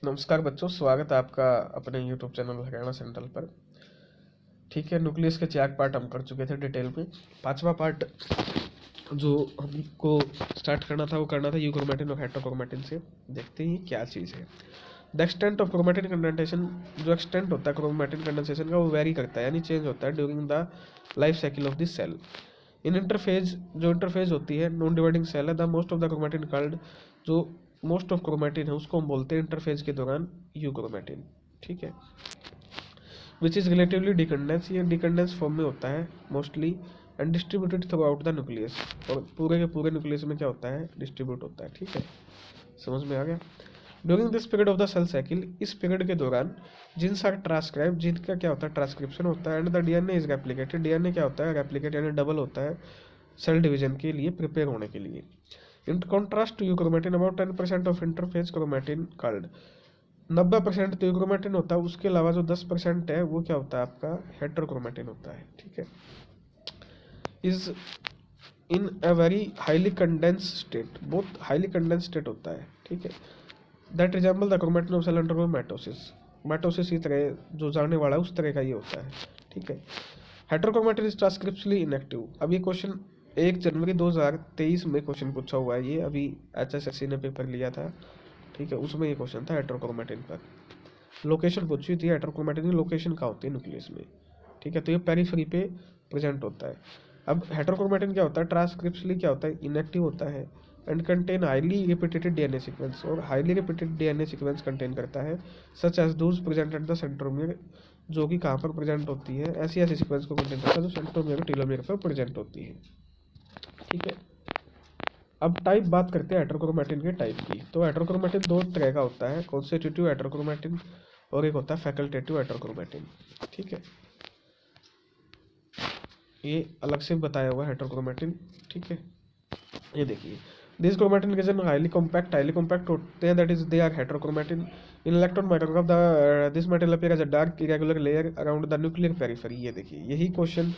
नमस्कार बच्चों, स्वागत है आपका अपने यूट्यूब चैनल हरियाणा सेंट्रल पर। ठीक है, न्यूक्लियस के 4 पार्ट हम कर चुके थे डिटेल में। 5वां पार्ट जो हमको स्टार्ट करना था वो करना था यूक्रोमैटिन और हेटेरोक्रोमैटिन से। देखते ही क्या चीज़ है। The extent of chromatin condensation, जो एक्सटेंट होता है क्रोमैटिन कंडेंसेशन का वो वेरी करता है, यानी चेंज होता है during the life cycle of this cell. In interphase, जो इंटरफेज होती है नॉन डिवाइडिंग सेल है, the most of the chromatin called, जो मोस्ट ऑफ क्रोमैटिन है उसको हम बोलते हैं इंटरफेज के दौरान यूक्रोमैटिन। ठीक है, विच इज़ रिलेटिवली डिकंडेंस, ये डिकंडेंस फॉर्म में होता है mostly, and distributed through out the nucleus, और पूरे के पूरे न्यूक्लियस में क्या होता है, डिस्ट्रीब्यूट होता है। ठीक है, समझ में आ गया। During this period of the cell cycle, इस पीरियड के दौरान जीन्स आर ट्रांसक्राइब, जीन का क्या होता है, ट्रांसक्रिप्शन होता है, and the DNA is replicated, DNA क्या होता है, रेप्लिकेट यानी डबल होता है सेल डिवीजन के लिए, प्रिपेयर होने के लिए। In contrast to euchromatin, about 10% of interphase chromatin called, 90% तो यूक्रोमैटिन होता है, उसके अलावा जो 10% है वो क्या होता है आपका, हेटेरोक्रोमैटिन होता है। ठीक है, is in a very highly condense state, बहुत हाईली कंडेंस स्टेट होता है। ठीक है, that resemble the chromatin of cell undergo mitosis, mitosis की तरह जो जानने वाला है उस तरह का ये होता है। ठीक है, हेटेरोक्रोमैटिन इज ट्रांसक्रिप्शनली इनएक्टिव। अब ये क्वेश्चन 1 जनवरी 2023 में क्वेश्चन पूछा हुआ है, ये अभी HSSC ने पेपर लिया था। ठीक है, उसमें ये क्वेश्चन था हेटेरोक्रोमैटिन पर। लोकेशन पूछी थी, हेटेरोक्रोमैटिन की लोकेशन कहाँ होती है न्यूक्लियस में। ठीक है, तो ये पेरीफेरी पे प्रेजेंट होता है। अब हेटेरोक्रोमैटिन क्या होता है, ट्रांसक्रिप्शनली क्या होता है, इनएक्टिव होता है, and contain highly repeated DNA sequence, और highly repeated DNA sequence contain करता है, such as those present at the centromere, जो कि कहाँ पर प्रेजेंट होती है, ऐसी ऐसी सीक्वेंस को कंटेन करता है जो सेंट्रोमियर और टीलोमियर पर प्रेजेंट होती है। ठीक है, अब टाइप बात करते हैं हेटेरोक्रोमैटिन के टाइप की। तो हेटेरोक्रोमैटिन 2 तरह का होता है, कॉन्स्टिट्यूटिव हेटेरोक्रोमैटिन और एक होता है फैकल्टेटिव हेटेरोक्रोमैटिन। ठीक है, ये अलग से बताया हुआ है हेटेरोक्रोमैटिन। ठीक है, ये देखिए, this chromatin region highly compact होते हैं, that is they are heterochromatin. In electron micrograph the this metal appear as a dark irregular layer around the nuclear periphery. ये देखिए, यही क्वेश्चन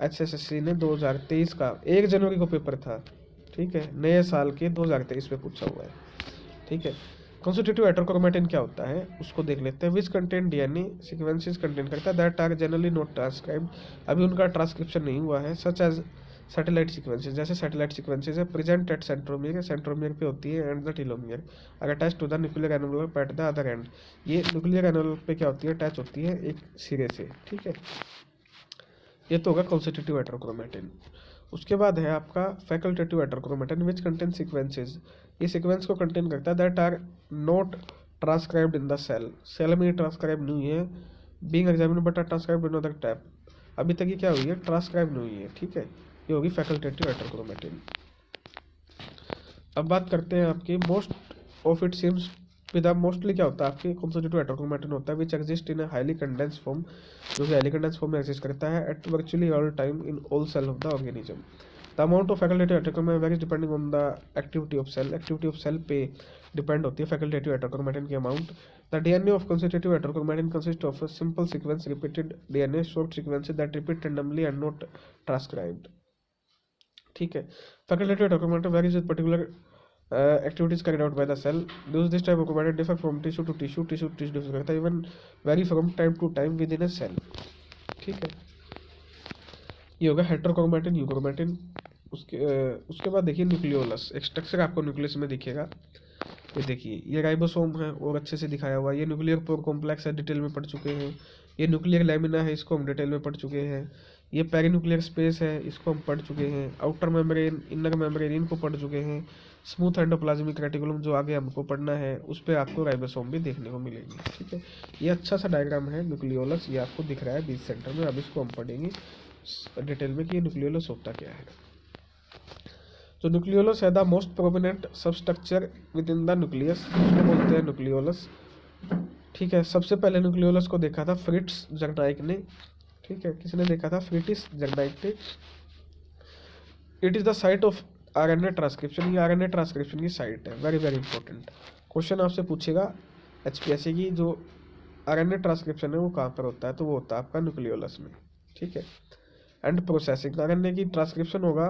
HSSC ने 2023 का 1 जनवरी को पेपर था। ठीक है, नए साल के 2023 में पूछा हुआ है। ठीक है, कॉन्स्टिट्यूटिव हेटेरोक्रोमैटिन क्या होता है उसको देख लेते हैं। Which contain DNA sequences contain करता है, that are generally not transcribed, अभी उनका ट्रांसक्रिप्शन नहीं हुआ है, सच एज सैटेलाइट सीक्वेंसेस, जैसे सैटेलाइट सीक्वेंसेस है, प्रेजेंट एट सेंट्रोमियर, सेंट्रोमियर पे होती है, and the telomere are attach to the nuclear envelope at the other end, ये न्यूक्लियर एनवलप पे क्या होती है, अटैच होती है एक सिरे से। ठीक है, ये तो होगा कॉन्स्टिट्यूटिव हेटेरोक्रोमैटिन। उसके बाद है आपका facultative heterochromatin, which contain sequences, ये सीक्वेंस को कंटेन करता है, that are not transcribed in the cell, cell में ट्रांसक्राइब नहीं है, being examined but are transcribed in other type, अभी तक ये क्या हुई है, ट्रांसक्राइब नहीं हुई है। ठीक है, ये होगी फैकल्टेटिव हेटेरोक्रोमैटिन। अब बात करते हैं आपकी most of it seems with mostly क्या होता है आपके कॉन्स्टिट्यूटिव हेटेरोक्रोमैटिन होता है, which exist in highly condense form, जो कि हाईली कंडेंस फॉर्म में एग्जिस्ट करता है at virtually all time in all cell of the organism. The amount of facultative heterochromatin varies depending on the activity of cell, activity of cell पे depend होती है facultative heterochromatin की amount. The DNA of constitutive heterochromatin consist of simple sequence repeated DNA, short sequences that repeat randomly and not transcribed. ठीक है, facultative heterochromatin varies with particular activities carried out by the cell. Those this type of chromatin differ from tissue to tissue, tissue to tissue differ करता है, even vary from time to time within a cell. ठीक है, ये होगा heterochromatin euchromatin. उसके बाद देखिए nucleolus, एक स्ट्रक्चर आपको न्यूक्लियस में दिखेगा। ये देखिए, ये राइबोसोम है और अच्छे से दिखाया हुआ है, ये न्यूक्लियर पोर कॉम्प्लेक्स है, डिटेल में पढ़ चुके हैं। ये न्यूक्लियर लैमिना है, इसको हम डिटेल में पढ़ चुके हैं। ये पेरीन्यूक्लियर स्पेस है, इसको हम पढ़ चुके हैं। आउटर मेम्ब्रेन, इनर मेम्ब्रेन, इनको पढ़ चुके हैं। स्मूथ एंडोप्लाज्मिक रेटिकुलम जो आगे हमको पढ़ना है, उस पर आपको राइबोसोम भी देखने को मिलेगी। ठीक है, ये अच्छा सा डायग्राम है न्यूक्लियोलस, ये आपको दिख रहा है बीच सेंटर में। अब इसको हम पढ़ेंगे डिटेल में कि ये न्यूक्लियोलस होता क्या है। जो न्यूक्लियोलस है the most prominent substructure with in the nucleus, उसको बोलते हैं न्यूक्लियोलस। ठीक है, सबसे पहले न्यूक्लियोलस को देखा था फ्रिट्स जर्नाइक ने। ठीक है, किसने देखा था, फ्रिटिस जर्नाइक ने। It is the site of RNA transcription, ये आरएनए ट्रांसक्रिप्शन की साइट है, वेरी वेरी इंपॉर्टेंट क्वेश्चन आपसे पूछेगा HPSC की, जो आरएनए ट्रांसक्रिप्शन है वो कहाँ पर होता है, तो वो होता है आपका न्यूक्लियोलस में। ठीक है, एंड प्रोसेसिंग, आरएनए की ट्रांसक्रिप्शन होगा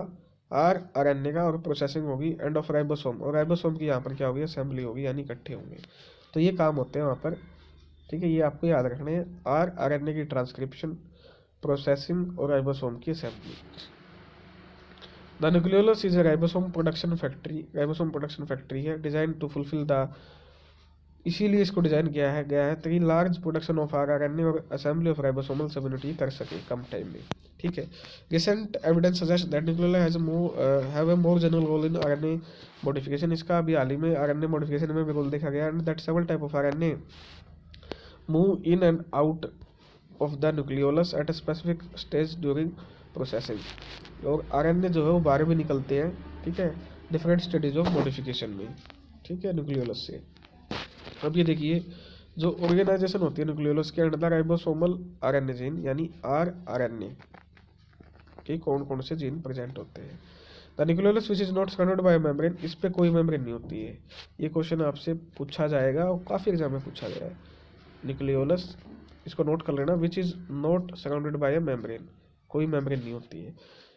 आरएनए का, और प्रोसेसिंग होगी एंड ऑफ राइबोसोम, और राइबोसोम की यहाँ पर क्या होगी, असेंबली होगी, यानी इकट्ठे होंगे। तो ये काम होते हैं वहाँ पर, ठीक है, ये आपको याद रखने हैं, आरएनए की ट्रांसक्रिप्शन, प्रोसेसिंग और राइबोसोम की assembly. The nucleolus is a ribosome production factory, ribosome production factory है, डिजाइन टू फुलफिल द, इसीलिए इसको डिजाइन किया है गया है ताकि लार्ज प्रोडक्शन ऑफ आरएनए और assembly of ribosomal subunit कर सके कम टाइम में, ठीक है। Recent evidence suggest that nucleoli have a more general role in RNA modification, इसका अभी हाल ही में आरएनए मॉडिफिकेशन में भी रोल देखा गया, and that several type of RNA move in and out of the nucleolus at a specific stage during processing, और RNA जो है वो बाहर भी निकलते हैं, ठीक है, डिफरेंट स्टेजेज ऑफ मॉडिफिकेशन में, ठीक है, न्यूक्लियोलस से। अब ये देखिए जो ऑर्गेनाइजेशन होती है न्यूक्लियोलस के अंडर राइबोसोमल आरएनए जीन, यानी आरएनए के कौन कौन से जीन प्रेजेंट होते हैं। The nucleolus which is not surrounded bye membrane, इस पे कोई मेम्ब्रेन नहीं होती है, ये क्वेश्चन आपसे पूछा जाएगा और काफ़ी एग्जाम में पूछा गया है। न्यूक्लियोलस, इसको नोट कर लेना, which is not surrounded by a membrane, कोई मेम्ब्रेन नहीं होती है।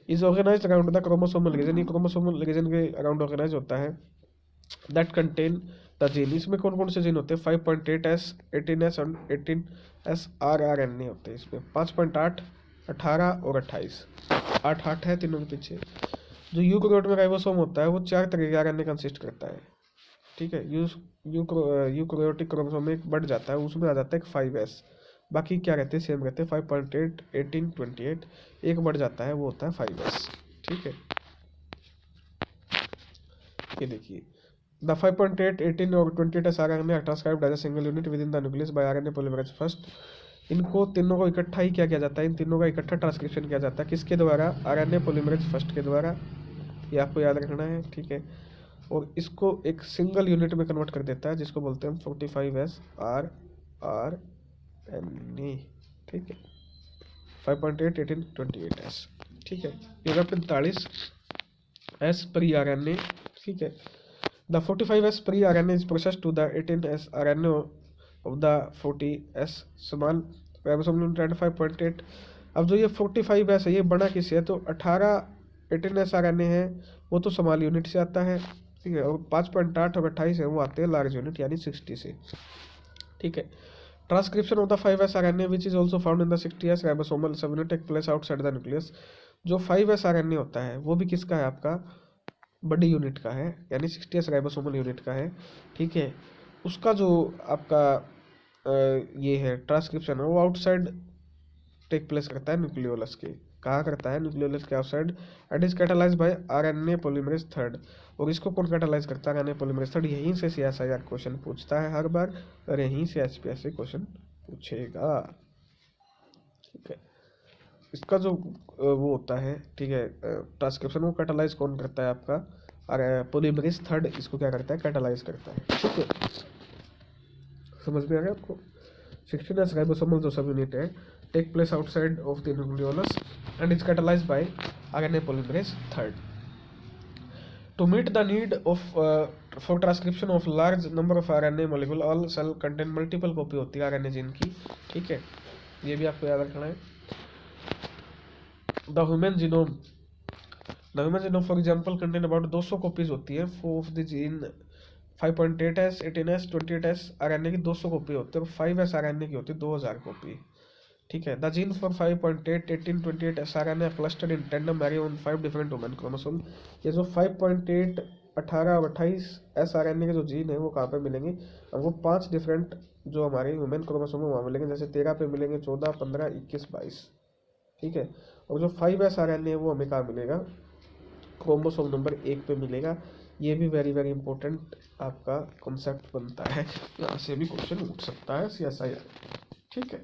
Is organised around the chromosomal region, ये क्रोमोसोमल रीजन के अराउंड ऑर्गेनाइज होता है। दैट कंटेन द जीन, इसमें कौन कौन से जीन होते हैं, 5.8S, 18S और 18S आरएनए होते हैं इसमें, 5.8, 18 और 28, 8 है तीनों के पीछे। जो यूकैरियोट में राइबोसोम होता है वो 4 तरह के आरएनए कंसिस्ट करता है, ठीक है। यूकैरियोटिक क्रोमोसोम में बढ़ जाता है, उसमें आ जाता है एक 5S, बाकी क्या रहते हैं, सेम रहते हैं 5.8, 18, 28, एक बढ़ जाता है वो होता है 5S, ठीक है। ये देखिए द 5.8, 18 और 28S RNA are transcribed as a single unit within the nucleus by RNA polymerase first, इनको तीनों को इकट्ठा ही क्या किया जाता है, इन तीनों का इकट्ठा ट्रांसक्रिप्शन किया जाता है, किसके द्वारा, आरएनए पॉलीमरेज फर्स्ट के द्वारा, ये आपको याद रखना है, ठीक है। और इसको एक सिंगल यूनिट में कन्वर्ट कर देता है जिसको बोलते हैं 45S आरएनए, ठीक है, 5.8, 18, 28S, ठीक है। ये होगा 45S प्री आरएनए, ठीक है। The 45S pre-RNA is processed to the 18S RNA of the 40S small ribosome unit and 5.8। अब जो ये 45S है ये बना किससे है, तो 18S RNA है वो तो स्मॉल यूनिट से आता है, ठीक है, और 5.8 और 28 है वो आते हैं लार्ज यूनिट यानी 60 से, ठीक है। Transcription of the 5S RNA which is also found in the 60S ribosomal subunit take place outside the nucleus. जो 5S RNA होता है वो भी किसका है, आपका बड़ी यूनिट का है, यानी 60S राइबोसोमल यूनिट का है, ठीक है। उसका जो आपका ये है ट्रांसक्रिप्शन है वो आउटसाइड टेक प्लेस करता है न्यूक्लियोलस के, कहाँ करता है, न्यूक्लियोलस के outside, and is catalysed by RNA polymerase third, और इसको कौन कैटालाइज करता है, आरएनए पॉलीमरेज थर्ड। यहीं से सीएसआईआर क्वेश्चन पूछता है हर बार, और यहीं से एचपीएससी क्वेश्चन पूछेगा, ठीक है। इसका जो वो होता है, ठीक है, ट्रांसक्रिप्शन वो कैटालाइज कौन करता है, आपका पॉलीमरेज थर्ड इसको क्या करता है, कैटालाइज करता है, ठीक है। समझ में आ गया आपको। 16S राइबोसोमल जो सब यूनिट है take place outside of the nucleolus and is catalysed by RNA polymerase third. To meet the need of for transcription of large number of RNA molecule, all cell contain multiple copy होती है RNA gene की, ठीक है, ये भी आपको याद रखना है। The human genome, for example contain about 200 copies होती है of the gene 5.8S, 18S, 28S RNA की 200 कॉपी होती है, और 5S आरएनए की होती है 2000 कॉपी, ठीक है। The gene for 5.8, 18, 28S RNA clustered in tandem array on 5 different human chromosome. ये जो 5.8, 18 और 28S आरएनए के जो जीन है वो कहाँ पे मिलेंगे, और वो 5 डिफरेंट जो हमारे ह्यूमन क्रोमोसोम है वहाँ मिलेंगे, जैसे 13 पे मिलेंगे, 14, 15, 21, 22, ठीक है। और जो 5S आरएनए है वो हमें कहाँ मिलेगा, क्रोमोसोम नंबर 1 पे मिलेगा। ये भी वेरी वेरी इंपॉर्टेंट आपका कॉन्सेप्ट बनता है, यहाँ से भी क्वेश्चन उठ सकता है सीएसआईआर, ठीक है।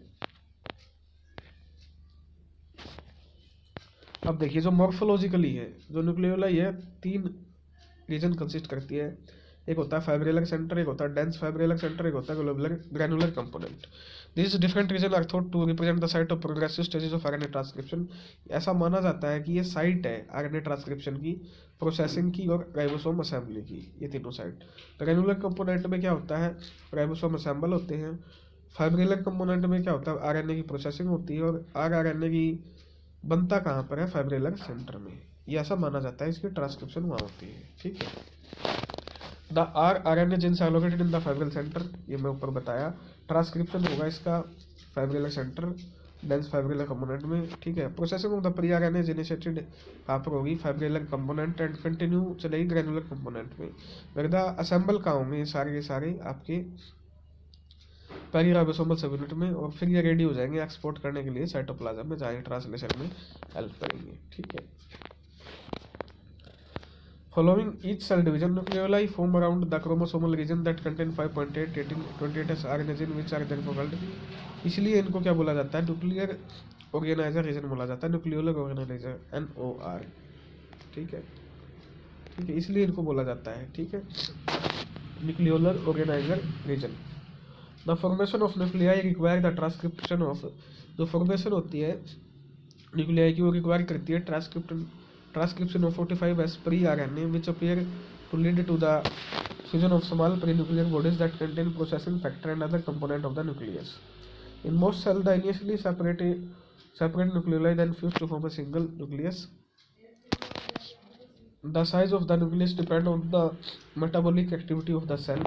अब देखिए जो मॉर्फोलॉजिकली है, जो न्यूक्लियोलाई है 3 रीजन कंसिस्ट करती है, एक होता है फाइब्रिलर सेंटर, एक होता है डेंस फाइब्रिलर सेंटर, एक होता है granular component. This different region are thought to represent the site of progressive stages of RNA transcription. ऐसा माना जाता है कि ये साइट है आरएनए ट्रांसक्रिप्शन की, प्रोसेसिंग की और राइबोसोम असेंबली की, ये तीनों साइट। ग्रैनुलर कंपोनेंट में क्या होता है, राइबोसोम असेंबल होते हैं। फाइब्रिलर कंपोनेंट में क्या होता है, आरएनए की प्रोसेसिंग होती है, और आरएनए की बनता कहाँ पर है, फाइब्रिलर सेंटर में, ये ऐसा माना जाता है, इसकी ट्रांसक्रिप्शन वहाँ होती है, ठीक है। The RNA genes are located in the fibril centre, ये मैं ऊपर बताया। ट्रांसक्रिप्शन होगा इसका fibrillar centre, dense fibrillar component में, ठीक है। Processing of the pre RNA is initiated कहाँ पर होगी, फाइब्रिलर कंपोनेंट, एंड कंटिन्यू चलेगी ग्रेनुलर कंपोनेंट में। फिर द असेंबल कहाँ होंगे ये सारे आपके पेरिराइबोसोमल सबयूनिट में, और फिर ये रेडी हो जाएंगे एक्सपोर्ट करने के लिए साइटोप्लाज्म में, जहाँ ट्रांसलेशन में हेल्प करेंगे, ठीक है। Following each cell division, nucleoli form around the chromosomal region that contain 5.8, 18, 28s RNA gene which are then called, इसलिए इनको क्या बोला जाता है, न्यूक्लियर ऑर्गेनाइजर रीजन बोला जाता है, न्यूक्लियोलर ऑर्गेनाइजर NOR, ठीक है, ठीक है, इसलिए इनको बोला जाता है, ठीक है, nucleolar organiser region. The formation of nuclei require the transcription of, जो फॉर्मेशन होती है न्यूक्लियाई की वो रिक्वायर करती है transcription of 45s pre-RNA which appear to lead to the fusion of small pre-nuclear bodies that contain processing factor and other component of the nucleus. In most cells, the initially separate nucleoli then fuse to form a single nucleus. The size of the nucleus depends on the metabolic activity of the cell,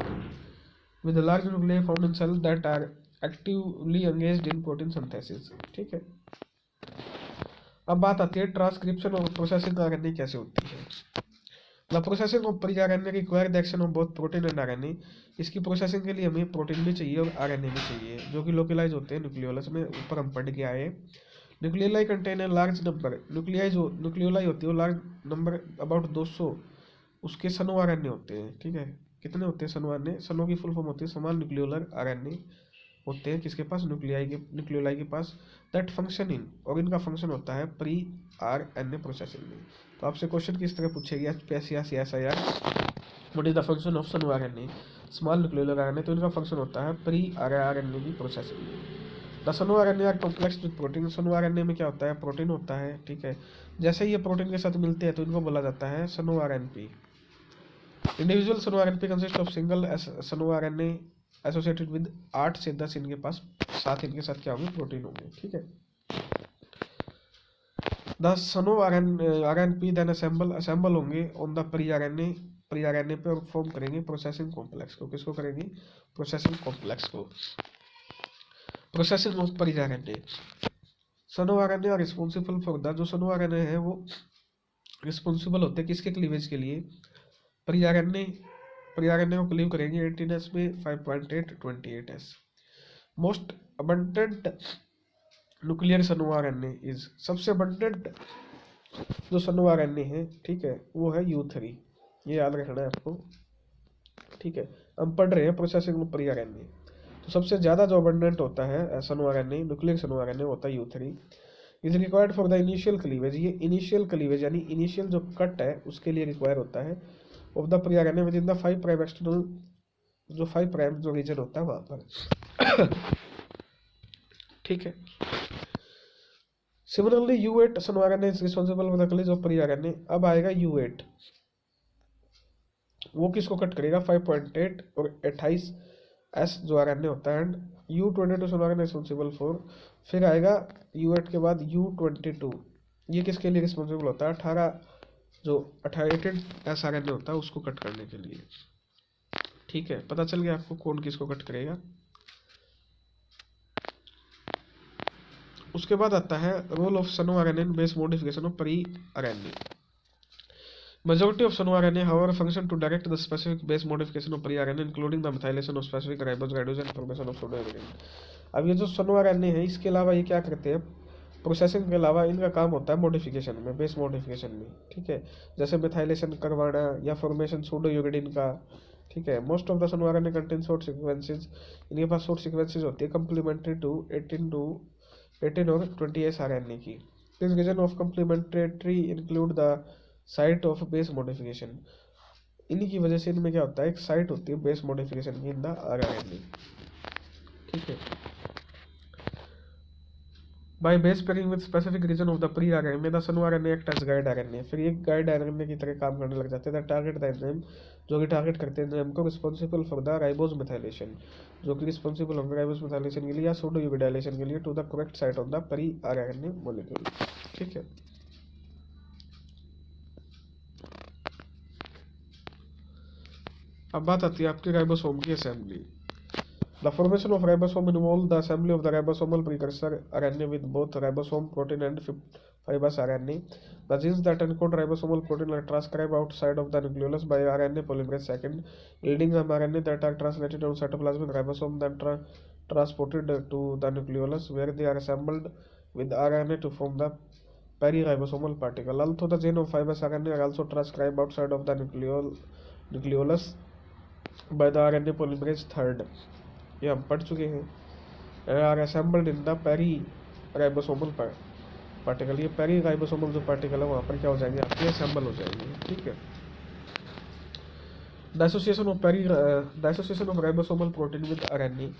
with the large nuclei found in cells that are actively engaged in protein synthesis, ठीक है। अब बात आती है transcription और processing RNA कैसे होती है। The processing of pre RNA require the action of both protein and RNA, इसकी प्रोसेसिंग के लिए हमें प्रोटीन भी चाहिए और आरएनए भी चाहिए, जो कि लोकलाइज होते हैं न्यूक्लियोलस में, ऊपर हम पढ़ के आए। Nucleoli contain a large number, nucleoli होती है वो लार्ज नंबर अबाउट 200, उसके सनो आरएनए होते हैं, ठीक है। कितने होते हैं सनो आरएनए, सनो की फुल फॉर्म होती है समान न्यूक्लियोलर आरएनए होते हैं, किसके पास, न्यूक्लियोलाई के पास, दैट फंक्शन इन, और इनका फंक्शन होता है प्री RNA प्रोसेसिंग में। तो आपसे क्वेश्चन किस तरह पूछेगी SIR, what is the function of sno RNA, small nucleolar RNA, तो इनका फंक्शन होता है प्री RNA की प्रोसेसिंग में। The sno RNA are complex with protein, sno RNA में क्या होता है, प्रोटीन होता है, ठीक है। जैसे ये प्रोटीन के साथ मिलते हैं तो इनको बोला जाता है सनो RNP। इंडिविजुअल सनो RNP कंसिस्ट ऑफ सिंगल सनो RNA एसोसिएटेड विद 8 से 10 इनके पास, साथ इनके साथ क्या होंगे, प्रोटीन होंगे, ठीक है। द सनो RNP देन असेंबल होंगे ऑन द प्री RNA पे, और फॉर्म करेंगे प्रोसेसिंग कॉम्प्लेक्स को, किसको करेंगे, प्रोसेसिंग कॉम्प्लेक्स को। Processing of pre RNA, sno RNA are responsible for the, जो सनो RNA है वो रिस्पॉन्सिबल होते हैं किसके क्लीवेज के लिए, प्री RNA को क्लीव करेंगे 18s में 5.8 28s। मोस्ट अबंडेंट न्यूक्लियर सनो RNA इज, सबसे अबंडेंट जो सनो RNA है, ठीक है, वो है U3, ये याद रखना है आपको, ठीक है। हम पढ़ रहे हैं प्रोसेसिंग ऑफ प्री RNA, तो सबसे ज़्यादा जो अबंडेंट होता है सनो RNA, न्यूक्लियर सनो RNA होता है U3, is required for the initial cleavage, ये इनिशियल क्लीवेज यानी इनिशियल जो कट है उसके लिए रिक्वायर होता है, of the pre RNA with in the 5 prime external, जो 5 प्राइम जो रीजन होता है वहाँ पर, ठीक है। सिमिलरली U8 सनो RNA is responsible for the cleavage of pre RNA। अब आएगा U8, वो किसको कट करेगा, 5.8 और 28s जो RNA होता है, एंड U22 सनो RNA रिस्पॉन्सिबल फॉर, फिर आएगा U8 के बाद U22, ये किसके लिए रिस्पॉन्सिबल होता है, 18 जो 18s RNA होता है उसको कट करने के लिए, ठीक है। पता चल गया आपको कौन किसको कट करेगा। उसके बाद आता है role of sno RNA in base modification of pre RNA। Majority of sano RNA, however, function to direct the specific base modification of pre-RNA, including the methylation of specific ribose and formation of pseudoadenine। अब ये जो sno RNA है, इसके अलावा ये क्या करते हैं, प्रोसेसिंग के अलावा इनका काम होता है मॉडिफिकेशन में, बेस मॉडिफिकेशन में, ठीक है, जैसे मिथाइलेशन करवाना या फॉर्मेशन सूडोयूरिडिन का, ठीक है। Most of the sno RNA contain short sequences, इनके पास शॉर्ट सीक्वेंसेज होती है कंप्लीमेंट्री टू 18 और 20s RNA की। This region of complementary include the site of base modification, इन्हीं की वजह से इनमें क्या होता है, एक साइट होती है बेस मॉडिफिकेशन की इन द RNA, ठीक है। By base pairing with specific region of the pre RNA the sno RNA act as guide RNA, फिर ये गाइड RNA की तरह काम करने लग जाते हैं। द टारगेट द एंजाइम, जो कि टारगेट करते हैं एंजाइम को, responsible for the ribose methylation, जो कि रिस्पॉन्सिबल होंगे राइबोज मिथाइलेशन के लिए या सूडोयूरिडाइलेशन के लिए to the correct site of the pre RNA molecule, ठीक है। अब बात आती है आपकी राइबोसोम की assembly. The formation of ribosome involve the assembly of the ribosomal precursor RNA with both ribosome protein and fibers RNA. The genes that encode ribosomal protein are transcribed outside of the nucleolus by RNA polymerase second, yielding mRNA that are translated on cytoplasmic ribosome, then transported to the nucleolus, where they are assembled with RNA to form the periribosomal particle. Although the gene of fibers RNA are also transcribed outside of the nucleolus by the RNA polymerase third, ये हम पढ़ चुके हैं, are assembled in the periribosomal particle. ये peri ribosomal जो particle है वहाँ पर क्या हो जाएंगे, आपके असेंबल हो जाएंगे, ठीक है। The association of ribosomal protein with RNA.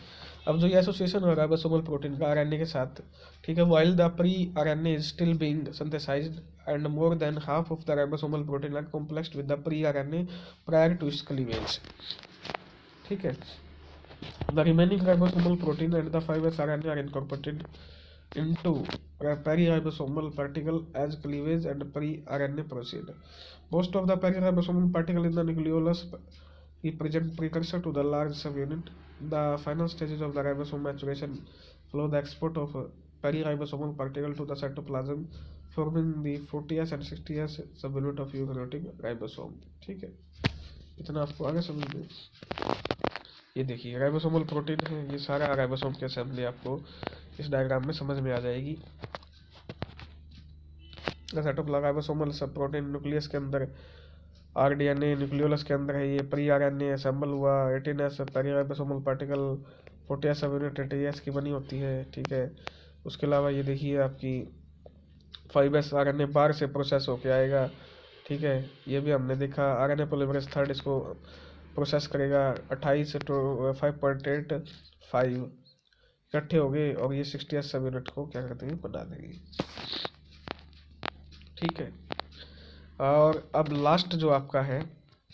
अब जो ये एसोसिएशन है राइबोसोमल प्रोटीन का आरएनए के साथ, ठीक है, while the pre RNA is still being synthesised and more than half of the ribosomal protein are complexed with the pre RNA prior to its cleavage, ठीक है। The remaining ribosomal protein and the fibres RNA are incorporated into periribosomal particle as cleavage and pre-RNA proceed. Most of the periribosomal particle in the nucleolus represent precursor to the large subunit. The final stages of the ribosome maturation follow the export of periribosomal particle to the cytoplasm, forming the 40S and 60S subunit of eukaryotic ribosome, ठीक है। इतना आपको आगे समझ में। ये देखिए ribosomal protein है, ये सारा राइबोसोम की असेंबली आपको इस डायग्राम में समझ में आ जाएगी। राइबोसोमल सब प्रोटीन न्यूक्लियस के अंदर, आरडीएनए न्यूक्लियोलस के अंदर है, ये प्री आरएनए असेंबल हुआ, 18S peri ribosomal particle 40S subunit 80S की बनी होती है, ठीक है। उसके अलावा ये देखिए आपकी 5S आरएनए बार से प्रोसेस होके आएगा, ठीक है। ये भी हमने देखा, आरएनए पॉलीमरेज थर्ड इसको प्रोसेस करेगा, 28 to 5.85 इकट्ठे हो गए और ये 60S सबयूनिट को क्या करते हैं, बना देंगे, ठीक है। और अब लास्ट जो आपका है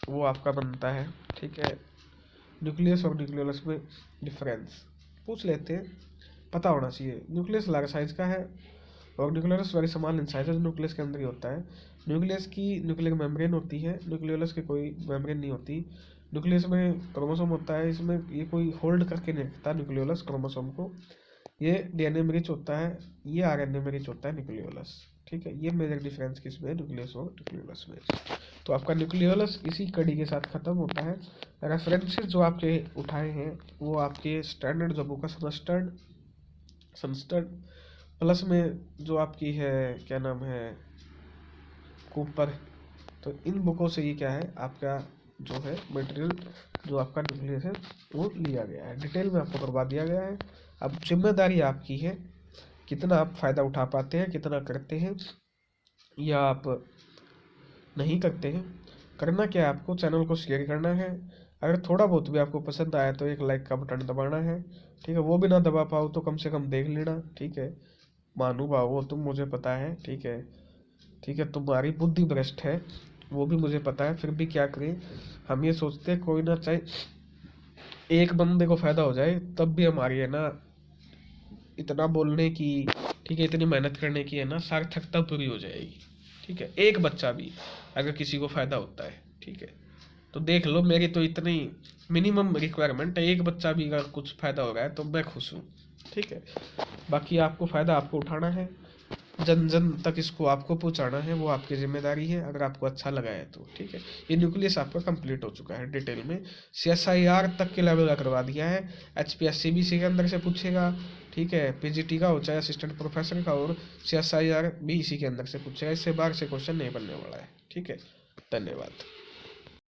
वो आपका बनता है, ठीक है, न्यूक्लियस और न्यूक्लियोलस में डिफरेंस पूछ लेते हैं, पता होना चाहिए। न्यूक्लियस लार्ज साइज का है और nucleolus very small in size, nucleus के अंदर ही होता है। न्यूक्लियस की न्यूक्लियर मेम्ब्रेन होती है, न्यूक्लियोलस की कोई मेम्ब्रेन नहीं होती। न्यूक्लियस में क्रोमोसोम होता है, इसमें ये कोई होल्ड करके नहीं रखता न्यूक्लियोलस क्रोमोसोम को, ये डीएनए में रिच होता है, ये आरएनए में रिच होता है न्यूक्लियोलस, ठीक है। ये मेजर डिफरेंस किसमें, न्यूक्लियस और न्यूक्लियोलस में। तो आपका न्यूक्लियोलस इसी कड़ी के साथ खत्म होता है। रेफरेंसेस जो आपके उठाए हैं वो आपके स्टैंडर्ड जो बुक है सनस्टर्ड प्लस में जो आपकी है क्या नाम है कूपर, तो इन बुकों से ये क्या है आपका जो है मटेरियल जो आपका न्यूक्लियस है वो लिया गया है, डिटेल में आपको करवा दिया गया है। अब जिम्मेदारी आपकी है, कितना आप फ़ायदा उठा पाते हैं, कितना करते हैं या आप नहीं करते हैं। करना क्या है, आपको चैनल को शेयर करना है, अगर थोड़ा बहुत भी आपको पसंद आया तो एक लाइक का बटन दबाना है, ठीक है। वो भी ना दबा पाओ तो कम से कम देख लेना, ठीक है। महानुभाव हो तुम, मुझे पता है, ठीक है, ठीक है, तुम्हारी बुद्धि भ्रष्ट है वो भी मुझे पता है, फिर भी क्या करें, हम ये सोचते हैं कोई ना चाहे एक बंदे को फायदा हो जाए तब भी हमारी है ना इतना बोलने की, ठीक है, इतनी मेहनत करने की है ना सार्थकता पूरी हो जाएगी, ठीक है। एक बच्चा भी अगर किसी को फायदा होता है, ठीक है, तो देख लो मेरी तो इतनी मिनिमम रिक्वायरमेंट है, एक बच्चा भी अगर कुछ फायदा हो रहा है तो मैं खुश हूँ, ठीक है। बाकी आपको फायदा आपको उठाना है, जन जन तक इसको आपको पहुंचाना है, वो आपकी जिम्मेदारी है, अगर आपको अच्छा लगा है तो, ठीक है। ये न्यूक्लियस आपका कंप्लीट हो चुका है डिटेल में, CSIR तक के लेवल का करवा दिया है। HPS CBC के अंदर से पूछेगा, ठीक है, PGT का हो चाहे असिस्टेंट प्रोफेसर का, और CSIR भी इसी के अंदर से पूछेगा, इससे बाहर से क्वेश्चन नहीं बनने वाला है, ठीक है। धन्यवाद।